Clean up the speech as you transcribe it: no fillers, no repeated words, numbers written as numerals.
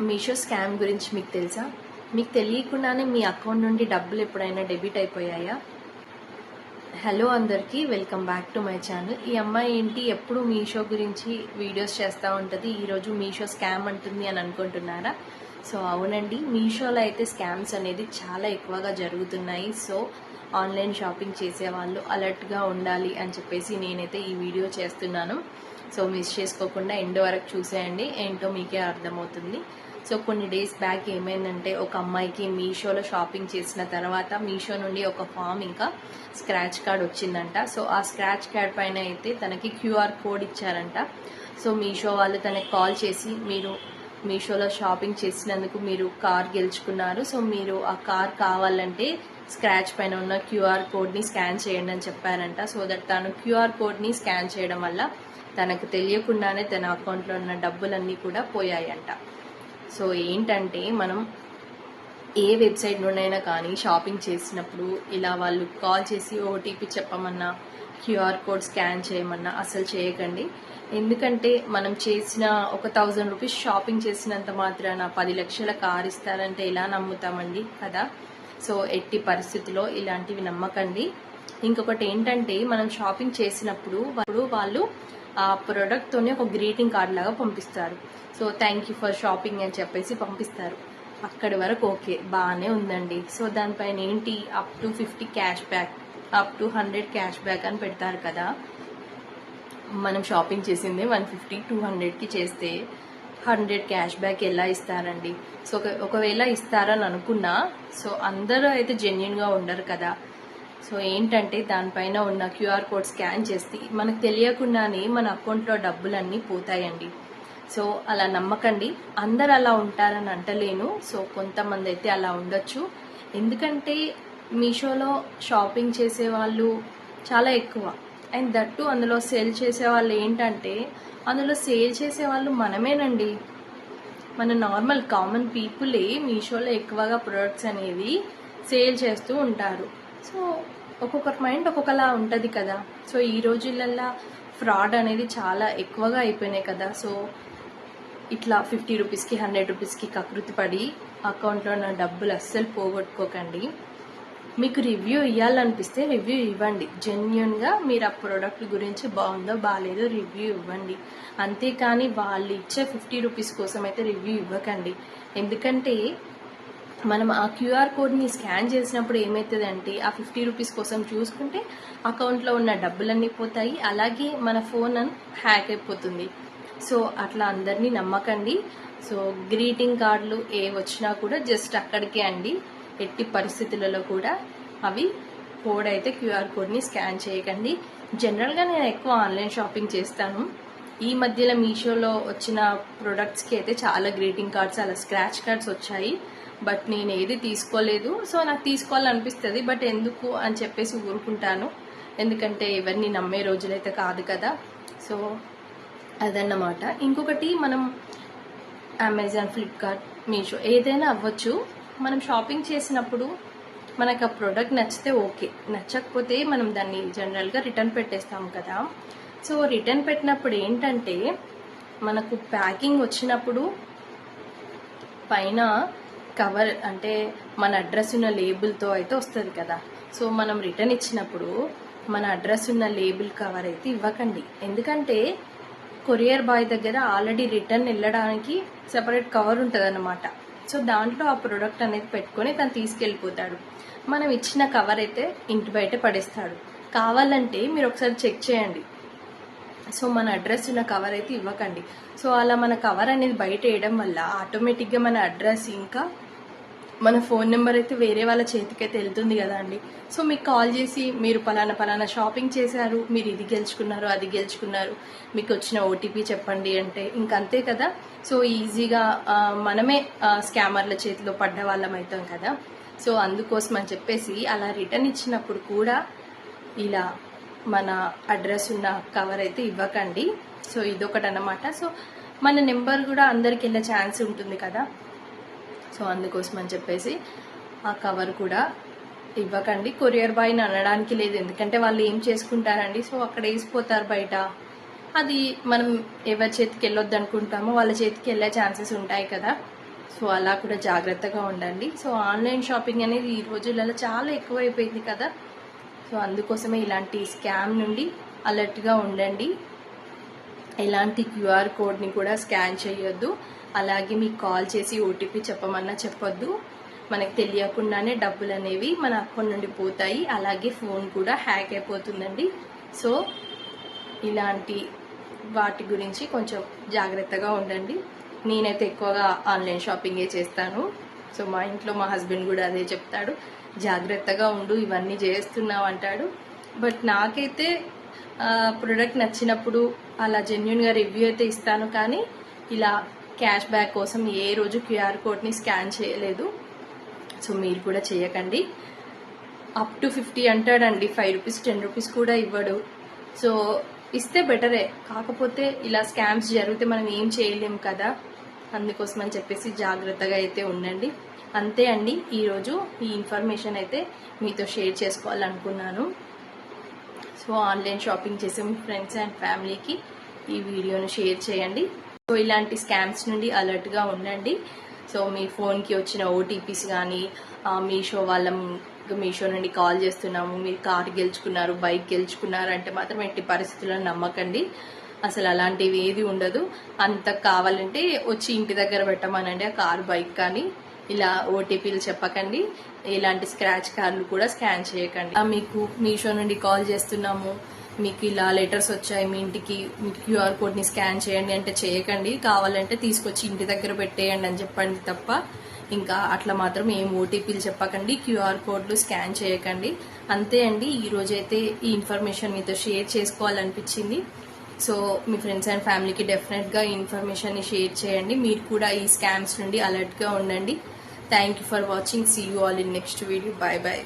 Meesho scam గురించి మీకు తెలుసా? మీకు తెలియకుండానే మీ అకౌంట్ నుండి డబ్బులు ఎప్పుడైనా డెబిట్ అయిపోయాయా? హలో అందరికీ, welcome back to my channel. ఈ అమ్మాయి ఏంటి ఎప్పుడు మీషో గురించి వీడియోస్ చేస్తూ ఉంటుంది, ఈరోజు మీషో స్కామ్ అంటుంది అని అనుకుంటున్నారా? సో అవునండి, మీషోలో అయితే స్కామ్స్ అనేది చాలా ఎక్కువగా జరుగుతున్నాయి. సో ఆన్లైన్ షాపింగ్ చేసే వాళ్ళు అలర్ట్గా ఉండాలి అని చెప్పేసి నేనైతే ఈ వీడియో చేస్తున్నాను. సో మిస్ చేసుకోకుండా ఎండ్ వరకు చూసేయండి, ఏంటో మీకే అర్థమవుతుంది. సో కొన్ని డేస్ బ్యాక్ ఏమైందంటే, ఒక అమ్మాయికి మీషోలో షాపింగ్ చేసిన తర్వాత మీషో నుండి ఒక ఫామ్ ఇంకా స్క్రాచ్ కార్డ్ వచ్చిందంట. సో ఆ స్క్రాచ్ కార్డ్ పైన అయితే తనకి క్యూఆర్ కోడ్ ఇచ్చారంట. సో మీషో వాళ్ళు తనకి కాల్ చేసి, మీరు మీషోలో షాపింగ్ చేసినందుకు మీరు కార్ గెలుచుకున్నారు, సో మీరు ఆ కార్ కావాలంటే స్క్రాచ్ పైన ఉన్న క్యూఆర్ కోడ్ని స్కాన్ చేయండి అని చెప్పారంట. సో దట్ తను క్యూఆర్ కోడ్ని స్కాన్ చేయడం వల్ల తనకు తెలియకుండానే తన అకౌంట్లో ఉన్న డబ్బులన్నీ కూడా పోయాయంట. సో ఏంటంటే, మనం ఏ వెబ్సైట్ నుండైనా కానీ షాపింగ్ చేసినప్పుడు ఇలా వాళ్ళు కాల్ చేసి ఓటీపీ చెప్పమన్నా, క్యూఆర్ కోడ్ స్కాన్ చేయమన్నా అసలు చేయకండి. ఎందుకంటే మనం చేసిన ఒక 1000 రూపీస్ షాపింగ్ చేసినంత మాత్రాన 10 లక్షల కారు ఇస్తారంటే ఎలా నమ్ముతామండి కదా? సో ఎట్టి పరిస్థితిలో ఇలాంటివి నమ్మకండి. ఇంకొకటి ఏంటంటే, మనం షాపింగ్ చేసినప్పుడు వాళ్ళు ఆ ప్రోడక్ట్తోనే ఒక గ్రీటింగ్ కార్డ్ లాగా పంపిస్తారు. So thank you for shopping అని చెప్పేసి పంపిస్తారు. అక్కడి వరకు ఓకే, బాగానే ఉందండి. సో దానిపైన ఏంటి, up to 50 cash back, up to 100 cash back అని పెడతారు కదా. మనం షాపింగ్ చేసింది 150, 200కి చేస్తే 100 క్యాష్ బ్యాక్ ఎలా ఇస్తారండి? సో ఒకవేళ ఇస్తారని అనుకున్నా, సో అందరూ అయితే జెన్యున్గా ఉండరు కదా. సో ఏంటంటే, దానిపైన ఉన్న క్యూఆర్ కోడ్ స్కాన్ చేస్తే మనకు తెలియకుండానే మన అకౌంట్లో డబ్బులన్నీ పోతాయండి. సో అలా నమ్మకండి. అందరు అలా ఉంటారని అంటలేను. సో కొంతమంది అయితే అలా ఉండొచ్చు. ఎందుకంటే మీషోలో షాపింగ్ చేసే వాళ్ళు చాలా ఎక్కువ, అండ్ దట్టు అందులో సేల్ చేసే వాళ్ళు ఏంటంటే, అందులో సేల్ చేసే వాళ్ళు మనమేనండి. మన నార్మల్ కామన్ పీపులే మీషోలో ఎక్కువగా ప్రొడక్ట్స్ అనేవి సేల్ చేస్తూ ఉంటారు. సో ఒక్కొక్కరి మైండ్ ఒక్కొక్కలా ఉంటుంది కదా. సో ఈ రోజులల్లో ఫ్రాడ్ అనేది చాలా ఎక్కువగా అయిపోయినాయి కదా. సో ఇట్లా 50 రూపీస్కి 100 రూపీస్కి కకృతి పడి అకౌంట్లో ఉన్న డబ్బులు అస్సలు పోగొట్టుకోకండి. మీకు రివ్యూ ఇవ్వాలనిపిస్తే రివ్యూ ఇవ్వండి. జెన్యున్గా మీరు ఆ ప్రోడక్ట్ గురించి బాగుందో బాగాలేదో రివ్యూ ఇవ్వండి. అంతేకాని వాళ్ళు ఇచ్చే 50 రూపీస్ కోసం అయితే రివ్యూ ఇవ్వకండి. ఎందుకంటే మనం ఆ క్యూఆర్ కోడ్ని స్కాన్ చేసినప్పుడు ఏమవుతుందంటే, ఆ 50 రూపీస్ కోసం చూసుకుంటే అకౌంట్లో ఉన్న డబ్బులన్నీ పోతాయి, అలాగే మన ఫోన్ హ్యాక్ అయిపోతుంది. సో అట్లా అందరినీ నమ్మకండి. సో గ్రీటింగ్ కార్డులు ఏ వచ్చినా కూడా జస్ట్ అక్కడికే అండి. ఎట్టి పరిస్థితులలో కూడా అవి కోడ్ అయితే క్యూఆర్ కోడ్ని స్కాన్ చేయకండి. జనరల్గా నేను ఎక్కువ ఆన్లైన్ షాపింగ్ చేస్తాను. ఈ మధ్యలో మీషోలో వచ్చిన ప్రొడక్ట్స్కి అయితే చాలా గ్రీటింగ్ కార్డ్స్, అలా స్క్రాచ్ కార్డ్స్ వచ్చాయి. బట్ నేను ఏది తీసుకోలేదు. సో నాకు తీసుకోవాలనిపిస్తుంది, బట్ ఎందుకు అని చెప్పేసి ఊరుకుంటాను. ఎందుకంటే ఎవరిని నమ్మే రోజులైతే కాదు కదా. సో అదన్నమాట. ఇంకొకటి, మనం అమెజాన్, ఫ్లిప్కార్ట్, మీషో ఏదైనా అవ్వచ్చు, మనం షాపింగ్ చేసినప్పుడు మనకు ఆ ప్రోడక్ట్ నచ్చితే ఓకే, నచ్చకపోతే మనం దాన్ని జనరల్గా రిటర్న్ పెట్టేస్తాం కదా. సో రిటర్న్ పెట్టినప్పుడు ఏంటంటే, మనకు ప్యాకింగ్ వచ్చినప్పుడు పైన కవర్ అంటే మన అడ్రస్ ఉన్న లేబుల్తో అయితే వస్తుంది కదా. సో మనం రిటర్న్ ఇచ్చినప్పుడు మన అడ్రస్ ఉన్న లేబుల్ కవర్ అయితే ఇవ్వకండి. ఎందుకంటే కొరియర్ బాయ్ దగ్గర ఆల్రెడీ రిటర్న్ వెళ్ళడానికి సెపరేట్ కవర్ ఉంటుంది అన్నమాట. సో దాంట్లో ఆ ప్రోడక్ట్ అనేది పెట్టుకొని తను తీసుకెళ్ళిపోతాడు. మనం ఇచ్చిన కవర్ అయితే ఇంటి బయట పడేస్తాడు. కావాలంటే మీరు ఒకసారి చెక్ చేయండి. సో మన అడ్రస్ ఉన్న కవర్ అయితే ఇవ్వకండి. సో అలా మన కవర్ అనేది బయట వేయడం వల్ల ఆటోమేటిక్గా మన అడ్రస్ ఇంకా మన ఫోన్ నెంబర్ అయితే వేరే వాళ్ళ చేతికైతే వెళ్తుంది కదా అండి. సో మీకు కాల్ చేసి, మీరు పలానా షాపింగ్ చేశారు, మీరు ఇది గెలుచుకున్నారు, అది గెలుచుకున్నారు, మీకు వచ్చిన ఓటీపీ చెప్పండి అంటే ఇంకంతే కదా. సో ఈజీగా మనమే స్కామర్ల చేతిలో పడ్డ వాళ్ళం అవుతాం కదా. సో అందుకోసం అని చెప్పేసి అలా రిటర్న్ ఇచ్చినప్పుడు కూడా ఇలా మన అడ్రస్ ఉన్న కవర్ అయితే ఇవ్వకండి. సో ఇదొకటి అన్నమాట. సో మన నెంబర్ కూడా అందరికి వెళ్ళే ఛాన్స్ ఉంటుంది కదా. సో అందుకోసం అని చెప్పేసి ఆ కవర్ కూడా ఇవ్వకండి. కొరియర్ బాయ్ని అనడానికి లేదు, ఎందుకంటే వాళ్ళు ఏం చేసుకుంటారండి. సో అక్కడ వేసిపోతారు బయట. అది మనం ఎవరి చేతికి వెళ్ళొద్దు అనుకుంటామో వాళ్ళ చేతికి వెళ్ళే ఛాన్సెస్ ఉంటాయి కదా. సో అలా కూడా జాగ్రత్తగా ఉండండి. సో ఆన్లైన్ షాపింగ్ అనేది ఈ రోజులలో చాలా ఎక్కువైపోయింది కదా. సో అందుకోసమే ఇలాంటి స్కామ్ నుండి అలర్ట్గా ఉండండి. ఎలాంటి క్యూఆర్ కోడ్ని కూడా స్కాన్ చేయొద్దు. అలాగే మీకు కాల్ చేసి ఓటీపీ చెప్పమన్నా చెప్పొద్దు. మనకు తెలియకుండానే డబ్బులు అనేవి మన అకౌంట్ నుండి పోతాయి. అలాగే ఫోన్ కూడా హ్యాక్ అయిపోతుందండి. సో ఇలాంటి వాటి గురించి కొంచెం జాగ్రత్తగా ఉండండి. నేనైతే ఎక్కువగా ఆన్లైన్ షాపింగే చేస్తాను. సో మా ఇంట్లో మా హస్బెండ్ కూడా అదే చెప్తాడు, జాగ్రత్తగా ఉండు, ఇవన్నీ చేస్తున్నావు అంటాడు. బట్ నాకైతే ప్రొడక్ట్ నచ్చినప్పుడు అలా జెన్యున్గా రివ్యూ అయితే ఇస్తాను, కానీ ఇలా క్యాష్ బ్యాక్ కోసం ఏ రోజు క్యూఆర్ కోడ్ని స్కాన్ చేయలేదు. సో మీరు కూడా చేయకండి. అప్ టు 50 అంటాడండి, 5 రూపీస్ 10 రూపీస్ కూడా ఇవ్వడు. సో ఇస్తే బెటరే, కాకపోతే ఇలా స్కామ్స్ జరిగితే మనం ఏం చేయలేం కదా. అందుకోసం అని చెప్పేసి జాగ్రత్తగా అయితే ఉండండి. అంతే అండి, ఈరోజు ఈ ఇన్ఫర్మేషన్ అయితే మీతో షేర్ చేసుకోవాలనుకున్నాను. సో ఆన్లైన్ షాపింగ్ చేసే మీ ఫ్రెండ్స్ అండ్ ఫ్యామిలీకి ఈ వీడియోను షేర్ చేయండి. సో ఇలాంటి స్కామ్స్ నుండి అలర్ట్గా ఉండండి. సో మీ ఫోన్కి వచ్చిన ఓటీపీస్ కానీ, మీషో నుండి కాల్ చేస్తున్నాము, మీరు కార్ గెలుచుకున్నారు, బైక్ గెలుచుకున్నారు అంటే మాత్రం ఎట్టి పరిస్థితుల్లో నమ్మకండి. అసలు అలాంటివి ఏది ఉండదు. అంత కావాలంటే వచ్చి ఇంటి దగ్గర పెట్టమనండి ఆ కార్ బైక్, కానీ ఇలా ఓటీపీలు చెప్పకండి. ఇలాంటి స్క్రాచ్ కార్డులు కూడా స్కాన్ చేయకండి. మీకు మీషో నుండి కాల్ చేస్తున్నాము, మీకు ఇలా లెటర్స్ వచ్చాయి మీ ఇంటికి, మీకు క్యూఆర్ కోడ్ని స్కాన్ చేయండి అంటే చేయకండి. కావాలంటే తీసుకొచ్చి ఇంటి దగ్గర పెట్టేయండి అని చెప్పండి తప్ప ఇంకా అట్లా మాత్రం ఏం ఓటీపీలు చెప్పకండి, క్యూఆర్ కోడ్లు స్కాన్ చేయకండి. అంతే అండి, ఈరోజైతే ఈ ఇన్ఫర్మేషన్ మీతో షేర్ చేసుకోవాలనిపించింది. సో మీ ఫ్రెండ్స్ అండ్ ఫ్యామిలీకి డెఫినెట్గా ఈ ఇన్ఫర్మేషన్ని షేర్ చేయండి. మీరు కూడా ఈ స్కామ్స్ నుండి అలర్ట్గా ఉండండి. Thank you for watching. See you all in next video. Bye bye.